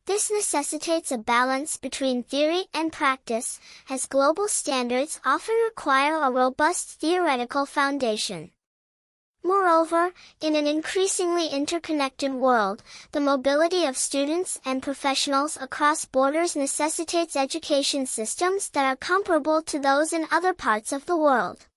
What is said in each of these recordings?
This necessitates a balance between theory and practice, as global standards often require a robust theoretical foundation. Moreover, in an increasingly interconnected world, the mobility of students and professionals across borders necessitates education systems that are comparable to those in other parts of the world.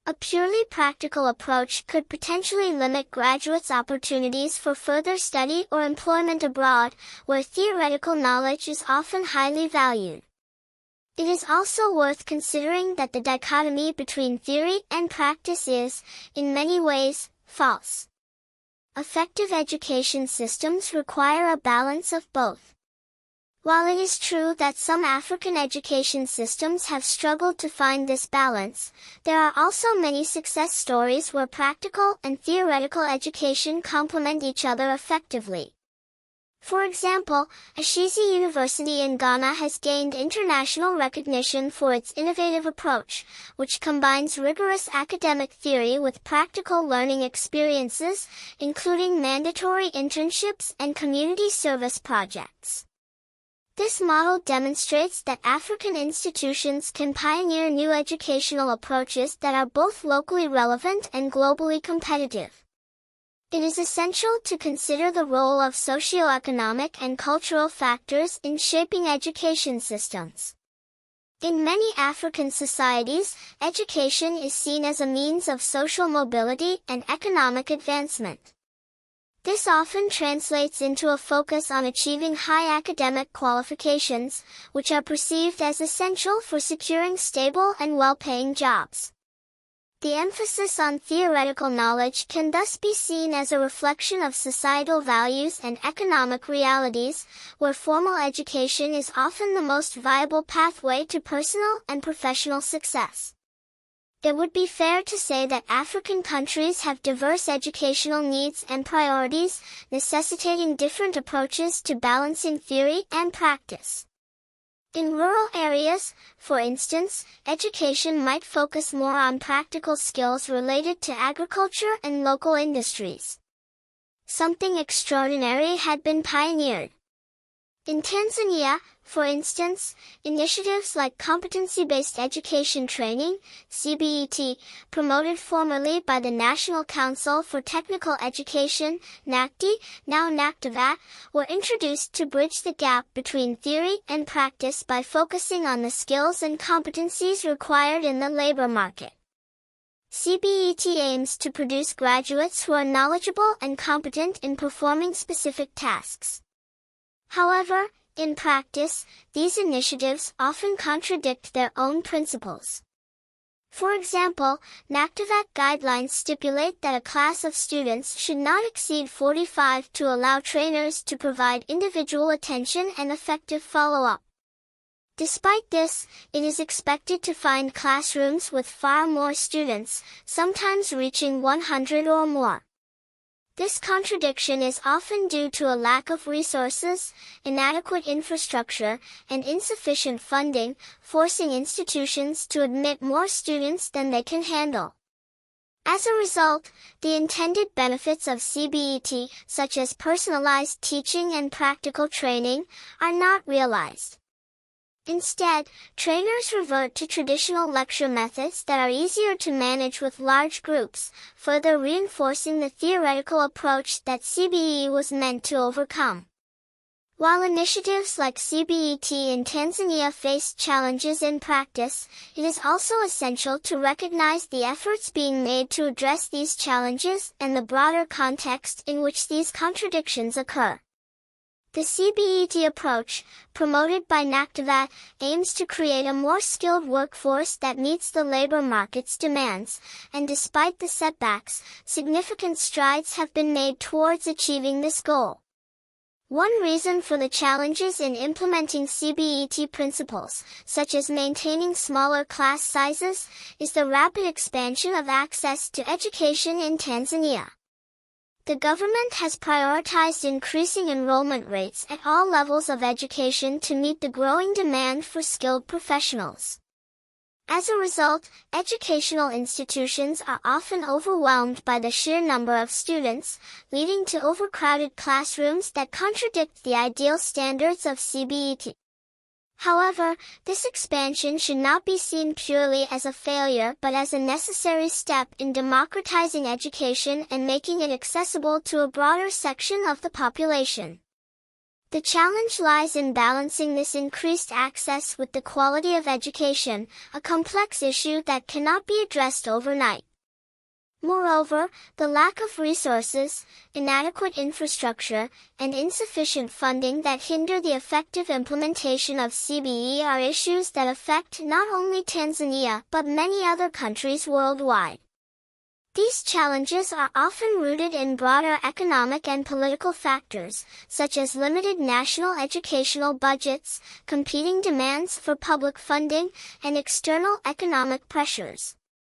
A purely practical approach could potentially limit graduates' opportunities for further study or employment abroad, where theoretical knowledge is often highly valued. It is also worth considering that the dichotomy between theory and practice is, in many ways, false. Effective education systems require a balance of both. While it is true that some African education systems have struggled to find this balance, there are also many success stories where practical and theoretical education complement each other effectively. For example, Ashesi University in Ghana has gained international recognition for its innovative approach, which combines rigorous academic theory with practical learning experiences, including mandatory internships and community service projects. This model demonstrates that African institutions can pioneer new educational approaches that are both locally relevant and globally competitive. It is essential to consider the role of socioeconomic and cultural factors in shaping education systems. In many African societies, education is seen as a means of social mobility and economic advancement. This often translates into a focus on achieving high academic qualifications, which are perceived as essential for securing stable and well-paying jobs. The emphasis on theoretical knowledge can thus be seen as a reflection of societal values and economic realities, where formal education is often the most viable pathway to personal and professional success. It would be fair to say that African countries have diverse educational needs and priorities, necessitating different approaches to balancing theory and practice. In rural areas, for instance, education might focus more on practical skills related to agriculture and local industries. Something extraordinary had been pioneered. In Tanzania, for instance, initiatives like competency-based education training, CBET, promoted formerly by the National Council for Technical Education, NACTE, now NACTVAT, were introduced to bridge the gap between theory and practice by focusing on the skills and competencies required in the labor market. CBET aims to produce graduates who are knowledgeable and competent in performing specific tasks. However, in practice, these initiatives often contradict their own principles. For example, NACTVAT guidelines stipulate that a class of students should not exceed 45 to allow trainers to provide individual attention and effective follow-up. Despite this, it is expected to find classrooms with far more students, sometimes reaching 100 or more. This contradiction is often due to a lack of resources, inadequate infrastructure, and insufficient funding, forcing institutions to admit more students than they can handle. As a result, the intended benefits of CBET, such as personalized teaching and practical training, are not realized. Instead, trainers revert to traditional lecture methods that are easier to manage with large groups, further reinforcing the theoretical approach that CBE was meant to overcome. While initiatives like CBET in Tanzania face challenges in practice, it is also essential to recognize the efforts being made to address these challenges and the broader context in which these contradictions occur. The CBET approach, promoted by NACTVAT, aims to create a more skilled workforce that meets the labor market's demands, and despite the setbacks, significant strides have been made towards achieving this goal. One reason for the challenges in implementing CBET principles, such as maintaining smaller class sizes, is the rapid expansion of access to education in Tanzania. The government has prioritized increasing enrollment rates at all levels of education to meet the growing demand for skilled professionals. As a result, educational institutions are often overwhelmed by the sheer number of students, leading to overcrowded classrooms that contradict the ideal standards of CBET. However, this expansion should not be seen purely as a failure but as a necessary step in democratizing education and making it accessible to a broader section of the population. The challenge lies in balancing this increased access with the quality of education, a complex issue that cannot be addressed overnight. Moreover, the lack of resources, inadequate infrastructure, and insufficient funding that hinder the effective implementation of CBE are issues that affect not only Tanzania but many other countries worldwide. These challenges are often rooted in broader economic and political factors, such as limited national educational budgets, competing demands for public funding, and external economic pressures.